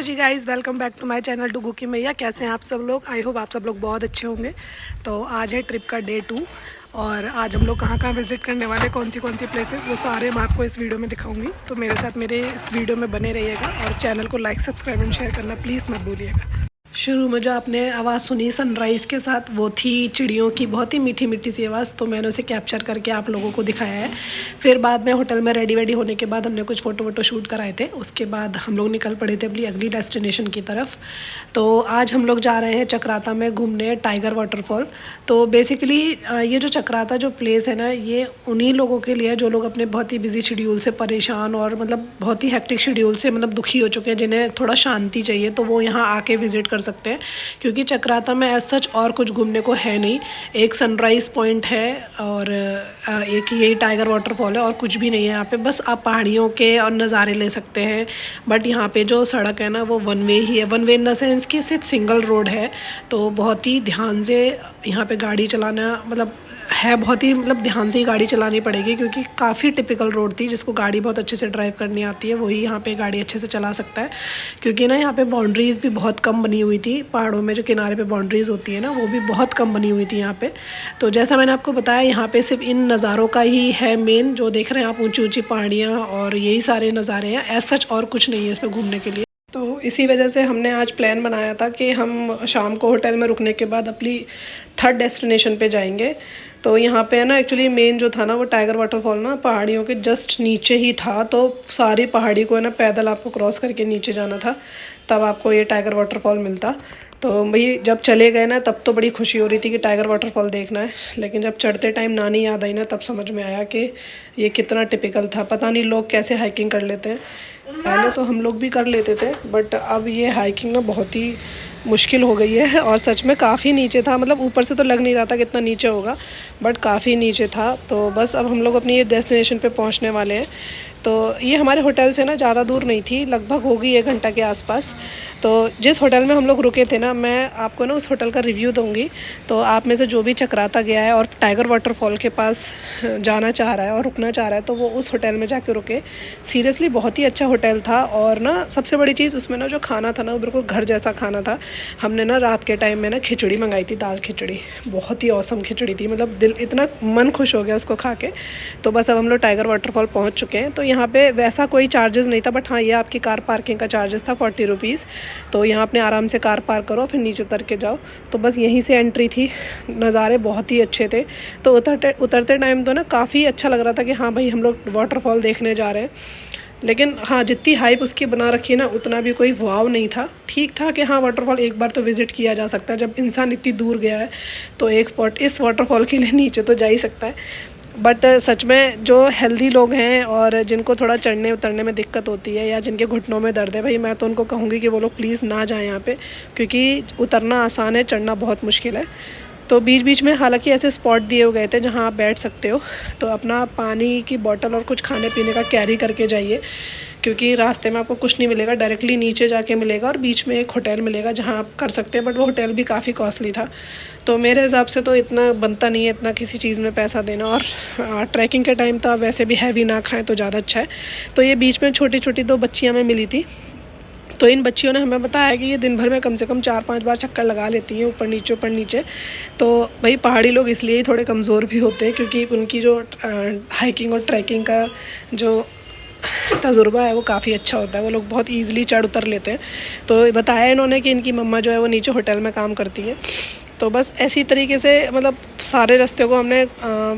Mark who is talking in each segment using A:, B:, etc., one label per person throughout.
A: Ji guys, welcome back to my channel to गुकी मैया। कैसे हैं आप सब लोग? आई होप आप सब लोग बहुत अच्छे होंगे। तो आज है ट्रिप का डे 2 और आज हम लोग कहाँ कहाँ विजिट करने वाले, कौन सी प्लेसेस, वो सारे मैं आपको इस वीडियो में दिखाऊंगी। तो मेरे साथ मेरे इस वीडियो में बने रहिएगा और चैनल को लाइक, सब्सक्राइब एंड शेयर करना प्लीज़ मत भूलिएगा। शुरू में जो आपने आवाज़ सुनी सनराइज़ के साथ, वो थी चिड़ियों की बहुत ही मीठी मीठी सी आवाज़। तो मैंने उसे कैप्चर करके आप लोगों को दिखाया है। फिर बाद में होटल में रेडी होने के बाद हमने कुछ फ़ोटो शूट कराए थे। उसके बाद हम लोग निकल पड़े थे अपनी अगली डेस्टिनेशन की तरफ। तो आज हम लोग जा रहे हैं चक्राता में घूमने, टाइगर वाटरफॉल। तो बेसिकली ये जो चक्राता जो प्लेस है ना, ये उन्हीं लोगों के लिए है जो लोग अपने बहुत ही बिजी शेड्यूल से परेशान और मतलब बहुत ही हेक्टिक शेड्यूल से मतलब दुखी हो चुके हैं, जिन्हें थोड़ा शांति चाहिए, तो वो यहाँ आके विज़िट कर सकते हैं। क्योंकि चक्राता में एज सच और कुछ घूमने को है नहीं। एक सनराइज़ पॉइंट है और एक यही टाइगर वाटरफॉल है और कुछ भी नहीं है यहाँ पे। बस आप पहाड़ियों के और नज़ारे ले सकते हैं। बट यहाँ पे जो सड़क है ना, वो वन वे ही है। One way in the sense कि सिर्फ सिंगल रोड है। तो बहुत ही ध्यान से यहाँ पे गाड़ी चलाना मतलब है, बहुत ही मतलब ध्यान से ही गाड़ी चलानी पड़ेगी, क्योंकि काफ़ी टिपिकल रोड थी। जिसको गाड़ी बहुत अच्छे से ड्राइव करनी आती है वही यहाँ पे गाड़ी अच्छे से चला सकता है। क्योंकि ना यहाँ पे बाउंड्रीज़ भी बहुत कम बनी हुई थी। पहाड़ों में जो किनारे पे बाउंड्रीज़ होती है ना, वो भी बहुत कम बनी हुई थी यहाँ पे। तो जैसा मैंने आपको बताया, यहाँ पे सिर्फ इन नज़ारों का ही है मेन, जो देख रहे हैं आप, ऊँची ऊँची पहाड़ियाँ और यही सारे नज़ारे हैं। एज सच और कुछ नहीं है इस पर घूमने के लिए। तो इसी वजह से हमने आज प्लान बनाया था कि हम शाम को होटल में रुकने के बाद अपनी थर्ड डेस्टिनेशन पे जाएंगे। तो यहाँ पे है ना, एक्चुअली मेन जो था ना, वो टाइगर वाटरफॉल ना पहाड़ियों के जस्ट नीचे ही था। तो सारी पहाड़ी को है ना पैदल आपको क्रॉस करके नीचे जाना था, तब आपको ये टाइगर वाटरफॉल मिलता। तो भाई जब चले गए ना, तब तो बड़ी खुशी हो रही थी कि टाइगर वाटरफॉल देखना है। लेकिन जब चढ़ते टाइम नानी याद आई ना, तब समझ में आया कि ये कितना टिपिकल था। पता नहीं लोग कैसे हाइकिंग कर लेते हैं। पहले तो हम लोग भी कर लेते थे, बट अब ये हाइकिंग ना बहुत ही मुश्किल हो गई है। और सच में काफ़ी नीचे था, मतलब ऊपर से तो लग नहीं रहा था कितना नीचे होगा, बट काफ़ी नीचे था। तो बस अब हम लोग अपनी ये डेस्टिनेशन पे पहुंचने वाले हैं। तो ये हमारे होटल से ना ज़्यादा दूर नहीं थी, लगभग होगी 1 घंटा के आसपास। तो जिस होटल में हम लोग रुके थे ना, मैं आपको ना उस होटल का रिव्यू दूंगी। तो आप में से जो भी चक्राता गया है और टाइगर वाटरफॉल के पास जाना चाह रहा है और रुकना चाह रहा है, तो वो उस होटल में जाके रुके। सीरियसली बहुत ही अच्छा होटल था। और ना सबसे बड़ी चीज़ उसमें ना जो खाना था ना, वो बिल्कुल घर जैसा खाना था। हमने ना रात के टाइम में ना खिचड़ी मंगाई थी, दाल खिचड़ी। बहुत ही औसम खिचड़ी थी, मतलब दिल इतना मन खुश हो गया उसको खा के। तो बस अब हम लोग टाइगर वाटरफॉल पहुँच चुके हैं। तो यहाँ पे वैसा कोई चार्जेस नहीं था, बट हाँ, ये आपकी कार पार्किंग का चार्जेस था 40 रुपीज़। तो यहाँ अपने आराम से कार पार्क करो, फिर नीचे उतर के जाओ। तो बस यहीं से एंट्री थी। नज़ारे बहुत ही अच्छे थे। तो उतरते टाइम तो ना काफ़ी अच्छा लग रहा था कि हाँ भाई, हम लोग वाटरफॉल देखने जा रहे हैं। लेकिन हाँ, जितनी हाइप उसकी बना रखी है ना, उतना भी कोई वाव नहीं था। ठीक था कि हाँ, वाटरफॉल एक बार तो विज़िट किया जा सकता है। जब इंसान इतनी दूर गया है तो इस वाटरफॉल के लिए नीचे तो जा ही सकता है। बट सच में जो हेल्दी लोग हैं और जिनको थोड़ा चढ़ने उतरने में दिक्कत होती है, या जिनके घुटनों में दर्द है, भाई मैं तो उनको कहूँगी कि वो लोग प्लीज़ ना जाएं यहाँ पे। क्योंकि उतरना आसान है, चढ़ना बहुत मुश्किल है। तो बीच बीच में हालांकि ऐसे स्पॉट दिए हुए गए थे जहाँ आप बैठ सकते हो। तो अपना पानी की बोतल और कुछ खाने पीने का कैरी करके जाइए, क्योंकि रास्ते में आपको कुछ नहीं मिलेगा, डायरेक्टली नीचे जाके मिलेगा। और बीच में एक होटल मिलेगा जहाँ आप कर सकते हैं, बट वो होटल भी काफ़ी कॉस्टली था। तो मेरे हिसाब से तो इतना बनता नहीं है इतना किसी चीज़ में पैसा देना। और ट्रैकिंग के टाइम तो आप वैसे भी हैवी ना खाएं तो ज़्यादा अच्छा है। तो ये बीच में छोटी छोटी 2 बच्चियाँ हमें मिली थी। तो इन बच्चियों ने हमें बताया कि ये दिन भर में कम से कम 4-5 बार चक्कर लगा लेती हैं, ऊपर नीचे ऊपर नीचे। तो भाई पहाड़ी लोग इसलिए ही थोड़े कमज़ोर भी होते हैं, क्योंकि उनकी जो हाइकिंग और ट्रैकिंग का जो तजुर्बा है वो काफ़ी अच्छा होता है। वो लोग बहुत ईज़िली चढ़ उतर लेते हैं। तो बताया इन्होंने कि इनकी मम्मा जो है वो नीचे होटल में काम करती है। तो बस ऐसी तरीके से मतलब सारे रास्ते को हमने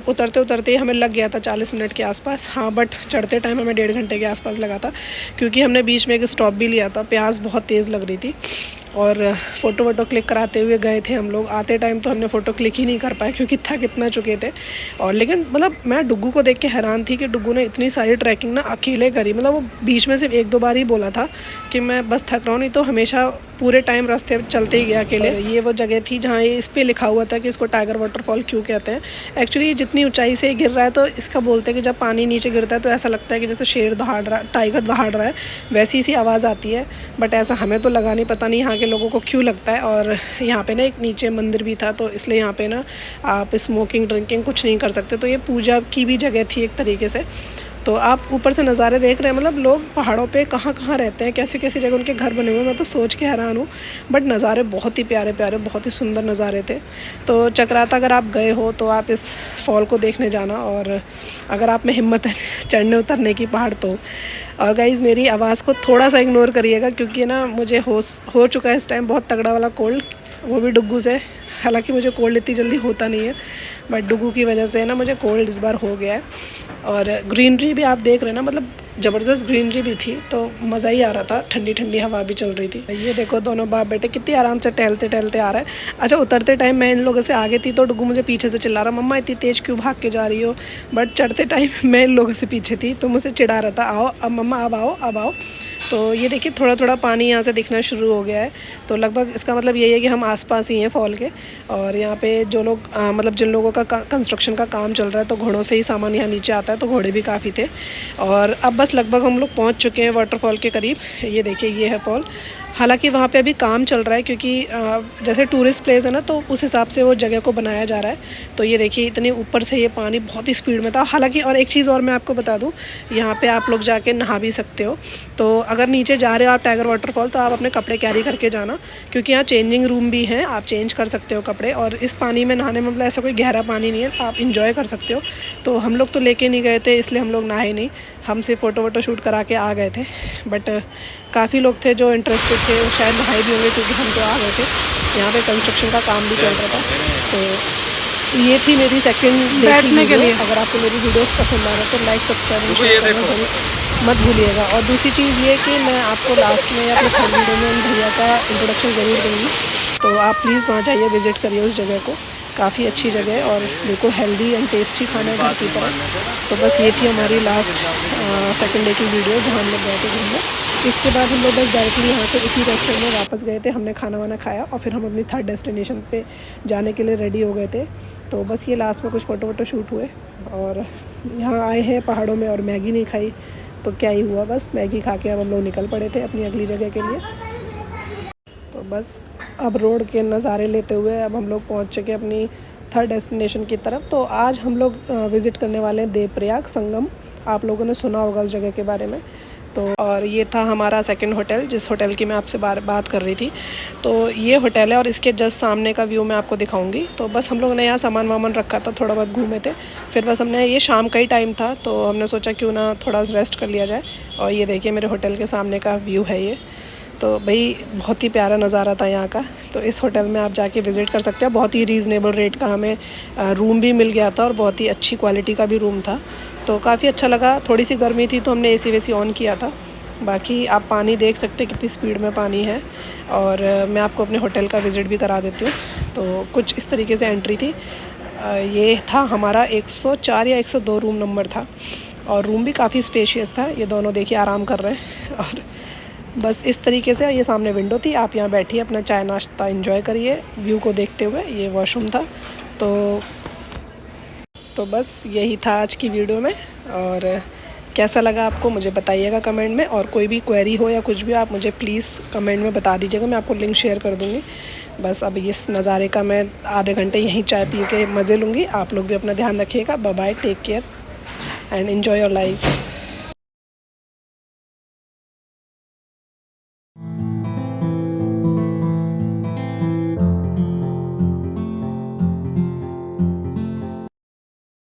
A: उतरते उतरते ही हमें लग गया था 40 मिनट के आसपास। हाँ, बट चढ़ते टाइम हमें 1.5 घंटे के आसपास लगा था, क्योंकि हमने बीच में एक स्टॉप भी लिया था। प्यास बहुत तेज़ लग रही थी और फ़ोटो वोटो क्लिक कराते हुए गए थे हम लोग। आते टाइम तो हमने फ़ोटो क्लिक ही नहीं कर पाए, क्योंकि थक इतना चुके थे। और लेकिन मतलब मैं डुग्गू को देख के हैरान थी कि डुग्गू ने इतनी सारी ट्रैकिंग ना अकेले करी। मतलब वो बीच में सिर्फ 1-2 बार ही बोला था कि मैं बस थक रहा हूँ, नहीं तो हमेशा पूरे टाइम रास्ते चलते ही गया अकेले। ये वो जगह थी जहाँ ये इस पर लिखा हुआ था कि इसको टाइगर वाटरफॉल क्यों कहते हैं। एक्चुअली जितनी ऊंचाई से गिर रहा है, तो इसका बोलते हैं कि जब पानी नीचे गिरता है तो ऐसा लगता है कि जैसे शेर दहाड़ रहा, टाइगर दहाड़ रहा है, वैसी सी आवाज़ आती है। बट ऐसा हमें तो लगा नहीं, पता नहीं यहाँ के लोगों को क्यों लगता है। और यहाँ पे ना एक नीचे मंदिर भी था, तो इसलिए यहाँ पे ना आप स्मोकिंग ड्रिंकिंग कुछ नहीं कर सकते। तो ये पूजा की भी जगह थी एक तरीके से। तो आप ऊपर से नज़ारे देख रहे हैं, मतलब लोग पहाड़ों पे कहाँ कहाँ रहते हैं, कैसे कैसी जगह उनके घर बने हुए हैं, मैं तो सोच के हैरान हूँ। बट नज़ारे बहुत ही प्यारे प्यारे, बहुत ही सुंदर नज़ारे थे। तो चक्राता अगर आप गए हो तो आप इस फॉल को देखने जाना, और अगर आप में हिम्मत है चढ़ने उतरने की पहाड़ तो। और गाइज़ मेरी आवाज़ को थोड़ा सा इग्नोर करिएगा, क्योंकि ना मुझे हो चुका है इस टाइम बहुत तगड़ा वाला कोल्ड, वो भी डुग्गू से। हालांकि मुझे कोल्ड इतनी जल्दी होता नहीं है, बट डुग्गू की वजह से ना मुझे कोल्ड इस बार हो गया है। और ग्रीनरी भी आप देख रहे हैं ना, मतलब ज़बरदस्त ग्रीनरी भी थी, तो मज़ा ही आ रहा था, ठंडी ठंडी हवा भी चल रही थी। ये देखो दोनों बाप बेटे कितनी आराम से टहलते टहलते आ रहा है। अच्छा, उतरते टाइम मैं इन लोगों से आगे थी तो डुग्गू मुझे पीछे से चिल्ला रहा, मम्मा इतनी तेज़ क्यों भाग के जा रही हो। बट चढ़ते टाइम मैं इन लोगों से पीछे थी तो मुझसे चिढ़ा रहा था, आओ अब मम्मा, अब आओ अब आओ। तो ये देखिए थोड़ा थोड़ा पानी यहाँ से दिखना शुरू हो गया है, तो लगभग इसका मतलब यही है कि हम आसपास ही हैं फॉल के। और यहाँ पे जो लोग मतलब जिन लोगों का कंस्ट्रक्शन का काम चल रहा है, तो घोड़ों से ही सामान यहाँ नीचे आता है, तो घोड़े भी काफ़ी थे। और अब बस लगभग हम लोग पहुँच चुके हैं वाटरफॉल के करीब। ये देखिए ये है फॉल। हालांकि वहाँ पे अभी काम चल रहा है, क्योंकि जैसे टूरिस्ट प्लेस है ना, तो उस हिसाब से वो जगह को बनाया जा रहा है। तो ये देखिए इतने ऊपर से ये पानी बहुत ही स्पीड में था। हालांकि और एक चीज़ और मैं आपको बता दूँ, यहाँ पे आप लोग जाके नहा भी सकते हो। तो अगर नीचे जा रहे हो आप टाइगर वाटरफॉल, तो आप अपने कपड़े कैरी करके जाना, क्योंकि यहाँ चेंजिंग रूम भी हैं, आप चेंज कर सकते हो कपड़े। और इस पानी में नहाने में मतलब ऐसा कोई गहरा पानी नहीं है, आप इंजॉय कर सकते हो। तो हम लोग तो लेके नहीं गए थे, इसलिए हम लोग नहाए नहीं, हम सिर्फ फ़ोटो वोटो शूट करा के आ गए थे। बट काफ़ी लोग थे जो इंटरेस्टेड थे, शायद नहाए भी होंगे, क्योंकि हम तो आ गए थे। यहाँ पे कंस्ट्रक्शन का काम भी चल रहा था। तो ये थी मेरी सेकंड बैठने के लिए। अगर आपको मेरी वीडियोस पसंद आ रहा है तो लाइक सब्सक्राइब शेयर करना मत भूलिएगा। और दूसरी चीज़ ये कि मैं आपको लास्ट में या अपने थर्ड वीडियो में उन भैया का इंट्रोडक्शन ज़रूर दूँगी, तो आप प्लीज़ वहाँ जाइए, विज़िट करिए उस जगह को। काफ़ी अच्छी जगह है और बिल्कुल हेल्दी एंड टेस्टी खाना है घर की तरह। तो बस ये थी हमारी लास्ट सेकंड डे की वीडियो, जहाँ हम लोग गए थे घूमने। इसके बाद हम लोग बस डायरेक्टली यहाँ से इसी रेस्टोरेंट में वापस गए थे, हमने खाना वाना खाया और फिर हम अपनी थर्ड डेस्टिनेशन पे जाने के लिए रेडी हो गए थे। तो बस ये लास्ट में कुछ फ़ोटो वोटो शूट हुए, और यहाँ आए हैं पहाड़ों में और मैगी नहीं खाई तो क्या ही हुआ, बस मैगी खा के अब हम लोग निकल पड़े थे अपनी अगली जगह के लिए। तो बस अब रोड के नज़ारे लेते हुए अब हम लोग पहुँच चुके अपनी थर्ड डेस्टिनेशन की तरफ। तो आज हम लोग विज़िट करने वाले हैं देवप्रयाग संगम। आप लोगों ने सुना होगा उस जगह के बारे में। तो और ये था हमारा सेकंड होटल, जिस होटल की मैं आपसे बात कर रही थी। तो ये होटल है और इसके जस्ट सामने का व्यू मैं आपको दिखाऊंगी। तो बस हम लोगों ने यहाँ सामान वामान रखा था, थोड़ा बहुत घूमे थे। फिर बस हमने, ये शाम का ही टाइम था, तो हमने सोचा क्यों ना थोड़ा रेस्ट कर लिया जाए। और ये देखिए मेरे होटल के सामने का व्यू है ये। तो भाई बहुत ही प्यारा नज़ारा था यहाँ का। तो इस होटल में आप जाके विज़िट कर सकते हैं। बहुत ही रीज़नेबल रेट का हमें रूम भी मिल गया था और बहुत ही अच्छी क्वालिटी का भी रूम था। तो काफ़ी अच्छा लगा। थोड़ी सी गर्मी थी तो हमने एसी वेसी ऑन किया था। बाकी आप पानी देख सकते हैं कितनी स्पीड में पानी है। और मैं आपको अपने होटल का विज़िट भी करा देती हूँ। तो कुछ इस तरीके से एंट्री थी। ये था हमारा 104 या 102 रूम नंबर था, और रूम भी काफ़ी स्पेशियस था। ये दोनों देखिए आराम कर रहे हैं। और बस इस तरीके से, ये सामने विंडो थी, आप यहाँ बैठिए अपना चाय नाश्ता एंजॉय करिए व्यू को देखते हुए। ये वॉशरूम था। तो बस यही था आज की वीडियो में। और कैसा लगा आपको मुझे बताइएगा कमेंट में। और कोई भी क्वेरी हो या कुछ भी, आप मुझे प्लीज़ कमेंट में बता दीजिएगा, मैं आपको लिंक शेयर कर दूँगी। बस अब इस नज़ारे का मैं आधे घंटे यहीं चाय पी के मज़े लूँगी। आप लोग भी अपना ध्यान रखिएगा। Bye bye, take care and enjoy your life.